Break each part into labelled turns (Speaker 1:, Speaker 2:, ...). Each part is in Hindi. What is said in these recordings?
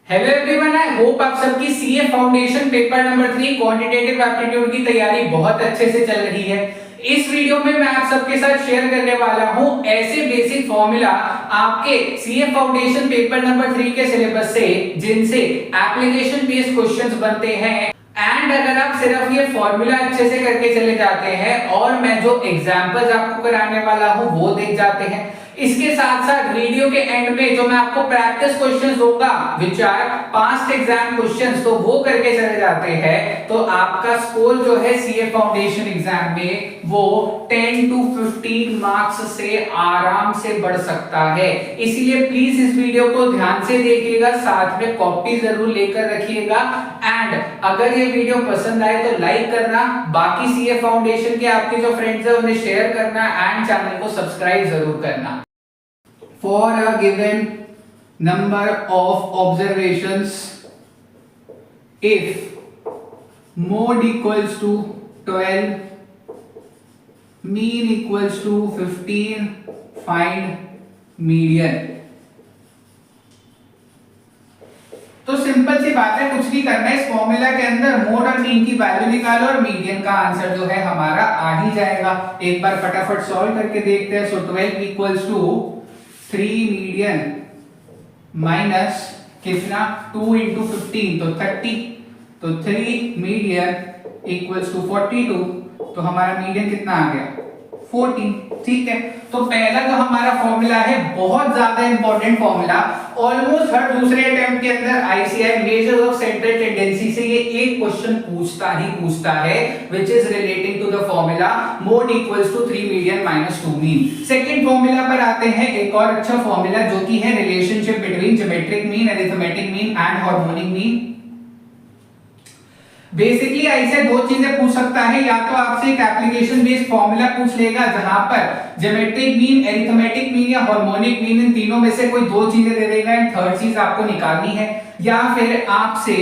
Speaker 1: हेलो एवरीवन, आई होप आप सबकी CA foundation paper number 3 quantitative aptitude की तैयारी बहुत अच्छे से चल रही है। इस वीडियो में मैं आप सबके साथ शेयर करने वाला हूं ऐसे बेसिक फॉर्मूला आपके सीए फाउंडेशन पेपर नंबर 3 के सिलेबस से जिनसे एप्लीकेशन बेस्ड क्वेश्चंस बनते हैं। एंड अगर आप सिर्फ ये फॉर्मूला अच्छे से करके चले जाते हैं और मैं जो एग्जांपल्स आपको कराने वाला हूं वो देख जाते हैं, इसके साथ साथ वीडियो के एंड में जो मैं आपको प्रैक्टिस क्वेश्चंस दूंगा which are past exam questions, तो वो करके चले जाते हैं तो आपका स्कोर जो है सीए फाउंडेशन एग्जाम में वो 10 to 15 मार्क्स से आराम से बढ़ सकता है। इसीलिए प्लीज इस वीडियो को ध्यान से देखिएगा, साथ में कॉपी जरूर लेकर रखिएगा। एंड अगर ये वीडियो पसंद आए तो लाइक करना, बाकी सीए फाउंडेशन के आपके जो फ्रेंड्स है उन्हें शेयर करना एंड चैनल को सब्सक्राइब जरूर करना। For a given number of observations, if mode equals to 12, mean equals to 15, find median। तो सिंपल सी बात है, कुछ नहीं करना है। इस फॉर्मूला के अंदर मोड और मीन की वैल्यू निकालो और मीडियन का आंसर जो है हमारा आ ही जाएगा। एक बार फटाफट सॉल्व करके देखते हैं। सो 12 इक्वल्स टू 3 मीडियन माइनस कितना 2 इंटू 15 तो 30, तो 3 मीडियन इक्वल्स टू 42, तो हमारा मीडियन कितना आ गया 14। ठीक है, तो पहला जो हमारा फॉर्मूला है बहुत ज्यादा इंपॉर्टेंट फॉर्मूला, ऑलमोस्ट हर दूसरे अटेम्प्ट के अंदर ICI measures of central tendency से ये एक क्वेश्चन पूछता है which is relating to the formula mode equals to 3 median minus 2 mean. Second formula पर आते हैं, एक और अच्छा फॉर्मूला जो कि है relationship between geometric mean, arithmetic mean and harmonic mean. Basically ऐसे दो चीजें पूछ सकता है, या तो आपसे एक एप्लीकेशन बेस्ड फॉर्मूला पूछ लेगा जहां पर ज्योमेट्रिक मीन, अरिथमेटिक मीन या हार्मोनिक मीन, इन तीनों में से कोई दो चीजें दे देगा एंड थर्ड चीज आपको निकालनी है, या फिर आपसे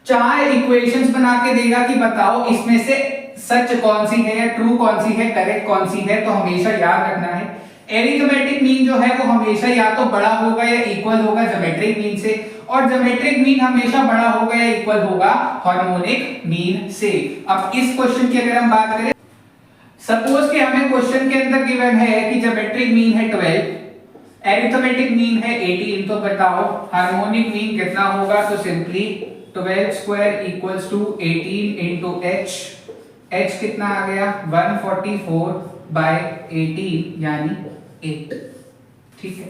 Speaker 1: 4 इक्वेशंस बना के देगा कि बताओ इसमें से सच कौन सी है या ट्रू कौन सी है, करेक्ट कौन सी है। तो हमेशा याद रखना है एरिथमेटिक मीन जो है वो हमेशा या तो बड़ा होगा या इक्वल होगा ज्योमेट्रिक मीन से, और ज्योमेट्रिक मीन हमेशा बड़ा होगा या इक्वल होगा हार्मोनिक मीन से। अब इस क्वेश्चन की अगर हम बात करें, सपोज कि हमें क्वेश्चन के अंदर गिवन है कि ज्योमेट्रिक मीन है 12, अरिथमेटिक मीन है 18, तो बताओ हार्मोनिक मीन कितना होगा। तो simply 12 square equals to 18 into h, h कितना आ गया 144 बाय 18 यानी 8। ठीक है,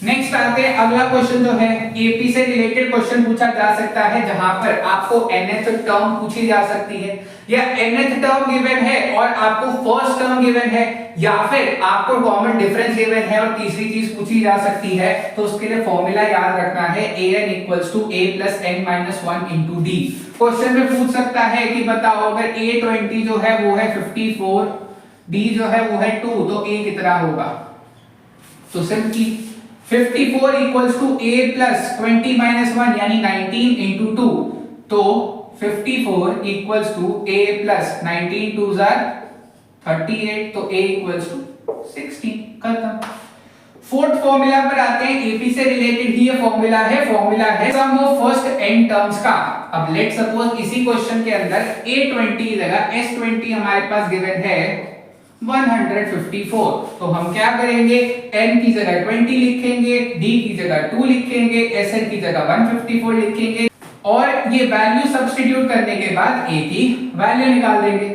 Speaker 1: नेक्स्ट आते हैं, अगला क्वेश्चन जो है एपी से रिलेटेड क्वेश्चन पूछा जा सकता है जहां पर आपको nth टर्म पूछी जा सकती है, या nth टर्म गिवन है और आपको फर्स्ट टर्म गिवन है, या फिर आपको कॉमन डिफरेंस गिवन है और तीसरी चीज पूछी जा सकती है। तो उसके लिए फॉर्मूला याद रखना है an equals to a plus n minus 1 into d। Question में पूछ सकता है कि बताओ अगर a20 जो है वो है 54, d जो है वो है 2, तो a कितना होगा। तो simply 54 equals to a plus 20 minus 1 यानी 19 इंटू 2, तो 54 इक्वल्स टू a प्लस 19 2 जार 38, तो a इक्वल्स टू 60। खत्म। फोर्थ फॉर्मूला पर आते हैं, एपी से रिलेटेड ही ये फॉर्मूला है सम ऑफ फर्स्ट n टर्म्स का। अब लेट सपोज इसी क्वेश्चन के अंदर a20 की जगह s20 हमारे पास गिवन है 154, तो हम क्या करेंगे n की जगह 20 लिखेंगे, d की जगह 2 लिखेंगे, sn की जगह 154 लिखेंगे और ये वैल्यू सब्स्टिट्यूट करने के बाद a की वैल्यू निकाल देंगे।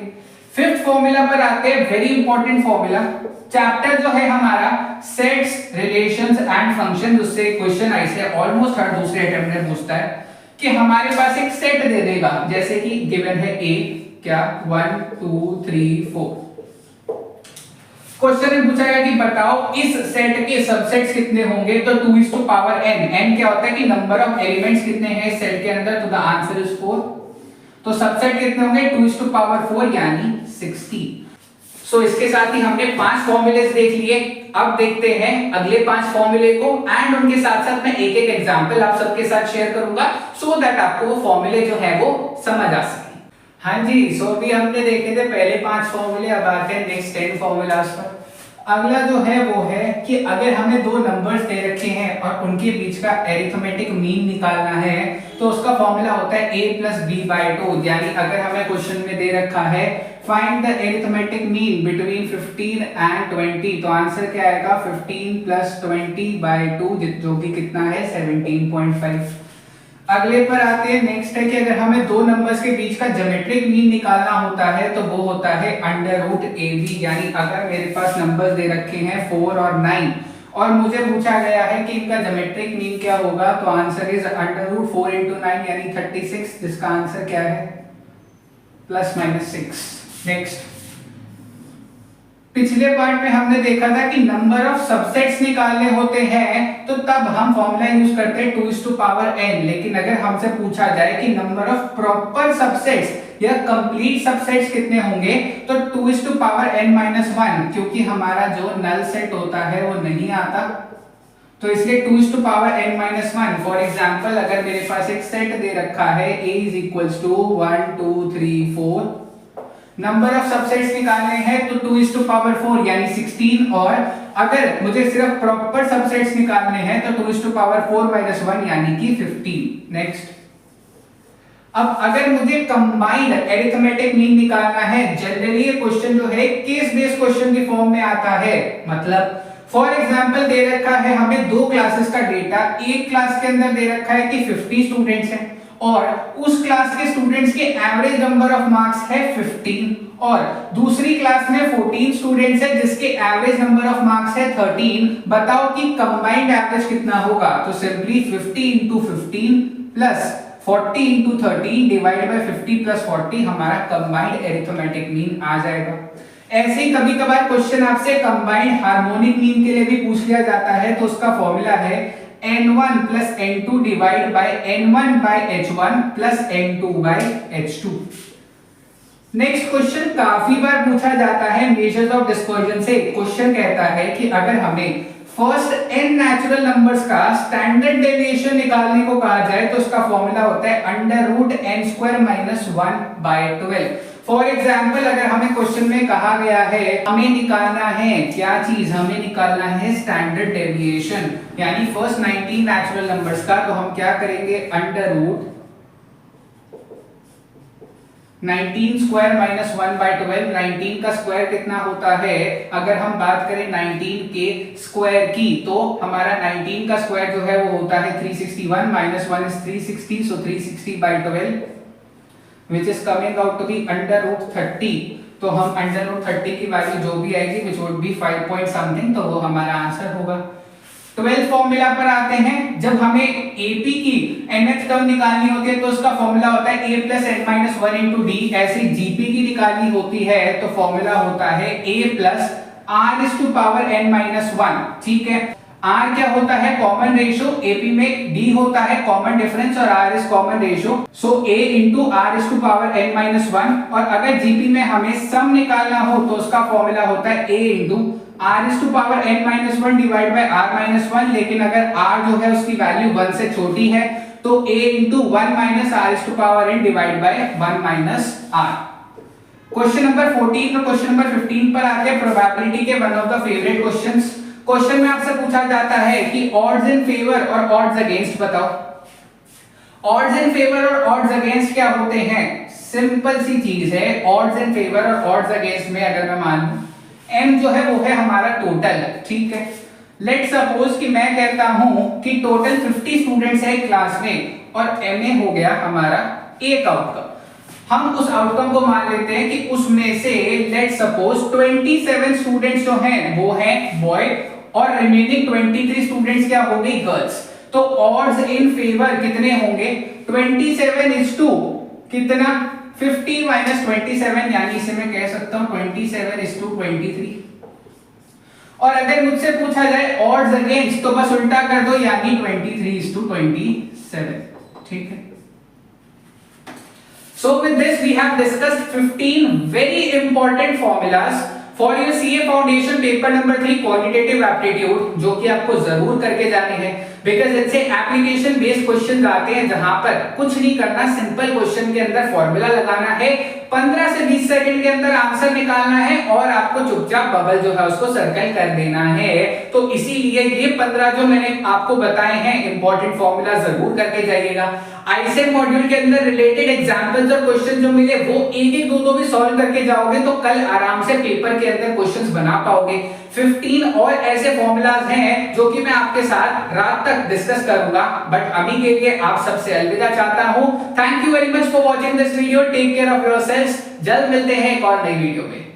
Speaker 1: फिफ्थ फॉर्मूला पर आते हैं, वेरी इंपॉर्टेंट फॉर्मूला। चैप्टर जो है हमारा सेट्स, रिलेशंस एंड फंक्शंस, उससे क्वेश्चन ऐसे ऑलमोस्ट हर दूसरे अटेम्प्ट में पूछता है कि हमारे पास एक सेट दे देगा, जैसे कि गिवन है a क्या 1 2 3 4। क्वेश्चन में पूछा गया कि बताओ इस सेट के सबसेट्स कितने होंगे। तो 2 is to power n, n क्या होता है कि नंबर ऑफ एलिमेंट्स कितने हैं इस सेट के अंदर, तो द आंसर इज 4। तो सबसेट कितने होंगे 2 is to power 4 यानी 60। सो इसके साथ ही हमने 5 फॉर्मूलेस देख लिए। अब देखते हैं अगले 5 फॉर्मूले को एंड उनके साथ साथ मैं एक एक एग्जांपल आप सबके साथ शेयर करूंगा सो दैट आपको वो फॉर्मूले जो है वो समझ आ सके। हाँ जी, सो भी हमने देखे थे पहले 5 फॉर्मूले, अब आते हैं नेक्स्ट 10 फॉर्मूलास पर। अगला जो है वो है कि अगर हमें दो नंबर्स दे रखे हैं और उनके बीच का एरिथमेटिक मीन निकालना है तो उसका फॉर्मूला होता है a प्लस बी बाई टू। यानी अगर हमें क्वेश्चन में दे रखा है find the arithmetic mean between 15 and 20, तो आंसर क्या आएगा 15 प्लस 20 बाई टू, जो कि कितना है 17.5। अगले पर आते हैं। नेक्स्ट है कि अगर हमें दो नंबर्स के बीच का ज्योमेट्रिक मीन निकालना होता है तो वो होता है अंडर रूट ए बी। यानी अगर मेरे पास नंबर्स दे रखे हैं 4 और 9 और मुझे पूछा गया है कि इनका ज्योमेट्रिक मीन क्या होगा, तो answer is under root 4 into 9 यानी 36, जिसका आंसर क्या है प्लस माइनस 6। नेक्स्ट, पिछले पार्ट में हमने देखा था कि नंबर ऑफ सबसेट्स निकालने होते हैं तो तब हम फॉर्मूला यूज करते हैं 2 टू पावर n। लेकिन अगर हमसे पूछा जाए कि नंबर ऑफ प्रॉपर सबसेट्स या कंप्लीट सबसेट्स कितने होंगे तो 2 टू पावर n माइनस 1, क्योंकि हमारा जो नल सेट होता है वो नहीं आता, तो इसलिए 2 to power n minus 1। For example अगर मेरे पास एक सेट दे रखा है a is equals to 1 2 3 4, number of subsets निकालने हैं तो 2 टू पावर 4 यानी 16, और अगर मुझे सिर्फ प्रॉपर सबसेट्स निकालने हैं तो 2 टू पावर 4 माइनस 1 यानी कि 15। नेक्स्ट, अब अगर मुझे कंबाइंड एरिथमेटिक मीन निकालना है, जनरली ये क्वेश्चन जो है केस बेस्ड क्वेश्चन के फॉर्म में आता है। मतलब फॉर एग्जांपल दे रखा है हमें दो क्लासेस का डेटा, एक क्लास के अंदर दे रखा है कि 50 स्टूडेंट्स हैं और उस क्लास के स्टूडेंट्स के एवरेज नंबर ऑफ मार्क्स है 15, और दूसरी क्लास में 14 स्टूडेंट्स है जिसके एवरेज नंबर ऑफ मार्क्स है 13। बताओ कि कंबाइंड एवरेज कितना होगा, तो simply 50 into 15 plus 40 into 13 divide by 50 plus 40 हमारा कंबाइंड एरिथमेटिक मीन आ जाएगा। ऐसे ही कभी कभार क्वेश्चन आपसे कंबाइंड हार्मोनिक मीन के लिए भी पूछ लिया जाता है, तो उसका फॉर्मूला है n1 plus n2 divide by n1 by h1 plus n2 by h2। Next question काफी बार पूछा जाता है मेजर्स ऑफ डिस्पर्जन से। क्वेश्चन कहता है कि अगर हमें फर्स्ट n नेचुरल नंबर्स का स्टैंडर्ड डेविएशन निकालने को कहा जाए तो उसका फॉर्मूला होता है under root n square minus 1 by 12। For example अगर हमें क्वेश्चन में कहा गया है हमें निकालना है क्या चीज, हमें निकालना है स्टैंडर्ड डेविएशन यानी फर्स्ट 19 नेचुरल नंबर्स का, तो हम क्या करेंगे under root 19 square minus 1 by 12। 19 का स्क्वायर कितना होता है, अगर हम बात करें 19 के स्क्वायर की तो हमारा 19 का स्क्वायर जो है वो होता है 361 minus 1 is 360, so 360 by 12 which is coming out to be under root 30। तो हम अंडर रूट 30 की वैल्यू जो भी आएगी which would be 5 point something, तो वो हमारा आंसर होगा। 12 फॉर्मूला पर आते हैं। जब हमें AP की nth टर्म निकालनी होती है तो उसका फॉर्मूला होता है a plus n minus 1 into D. ऐसे GP की निकालनी होती है तो फॉर्मूला होता है a plus r is to power n minus 1। ठीक है, R क्या होता है कॉमन रेशियो, AP में D होता है कॉमन डिफरेंस और R is common ratio, so A into R is to power n minus 1। और अगर GP में हमें सम निकालना हो तो उसका फॉर्मूला होता है A into R is to power n minus 1 divide by r minus 1। लेकिन अगर R जो है उसकी वैल्यू 1 से छोटी है तो A इंटू 1 minus r is to power n divide by 1 minus r। Question number 14 और क्वेश्चन नंबर 15 पर आते हैं प्रोबेबिलिटी के one of the favourite questions. Question में आपसे पूछा जाता है कि ऑड्स इन फेवर और ऑड्स अगेंस्ट बताओ। ऑड्स इन फेवर और ऑड्स अगेंस्ट क्या होते हैं, सिंपल सी चीज है। ऑड्स इन फेवर और ऑड्स अगेंस्ट में अगर मैं मान लूं m जो है वो है हमारा टोटल, ठीक है। लेट सपोज कि मैं कहता हूं कि टोटल 50 स्टूडेंट्स है क्लास में और ma हो गया हमारा एक आउटकम। हम उस आउटकम को मान लेते हैं कि उसमें से लेट सपोज 27 स्टूडेंट्स जो हैं वो हैं बॉय और रिमेनिंग 23 स्टूडेंट्स क्या हो गई गर्ल्स। तो ऑड्स इन फेवर कितने होंगे 27 इज टू कितना 50 माइनस 27, यानी इसे मैं कह सकता हूं 27 इज टू 23। और अगर मुझसे पूछा जाए ऑड्स अगेंस्ट तो बस उल्टा कर दो यानी 23 इज टू 27, ठीक है। So with this we have discussed 15 very important formulas for your CA foundation paper number 3 qualitative aptitude, जो कि आपको जरूर करके जाने हैं, बिकॉज इनसे एप्लीकेशन बेस्ड क्वेश्चन आते हैं जहां पर कुछ नहीं करना, सिंपल क्वेश्चन के अंदर फॉर्मूला लगाना है, 15 से 20 सेकंड के अंदर आंसर निकालना है और आपको चुपचाप बबल जो है उसको सर्कल कर देना है। तो इसीलिए ये 15 जो मैंने आपको बताए हैं इंपॉर्टेंट फॉर्मूला जरूर करके जाइएगा। आईसेट मॉड्यूल के अंदर रिलेटेड एग्जांपल्स और क्वेश्चन जो मिले वो एक एक दो भी सॉल्व करके जाओगे तो कल आराम से पेपर के अंदर क्वेश्चंस बना पाओगे। 15 और ऐसे फॉर्मूलाज हैं जो कि मैं आपके साथ रात तक डिस्कस करूंगा, बट अभी के लिए आप सबसे अलविदा चाहता हूं। Thank you very much for watching this video, take care of yourselves. जल्द मिलते हैं एक और नई वीडियो में।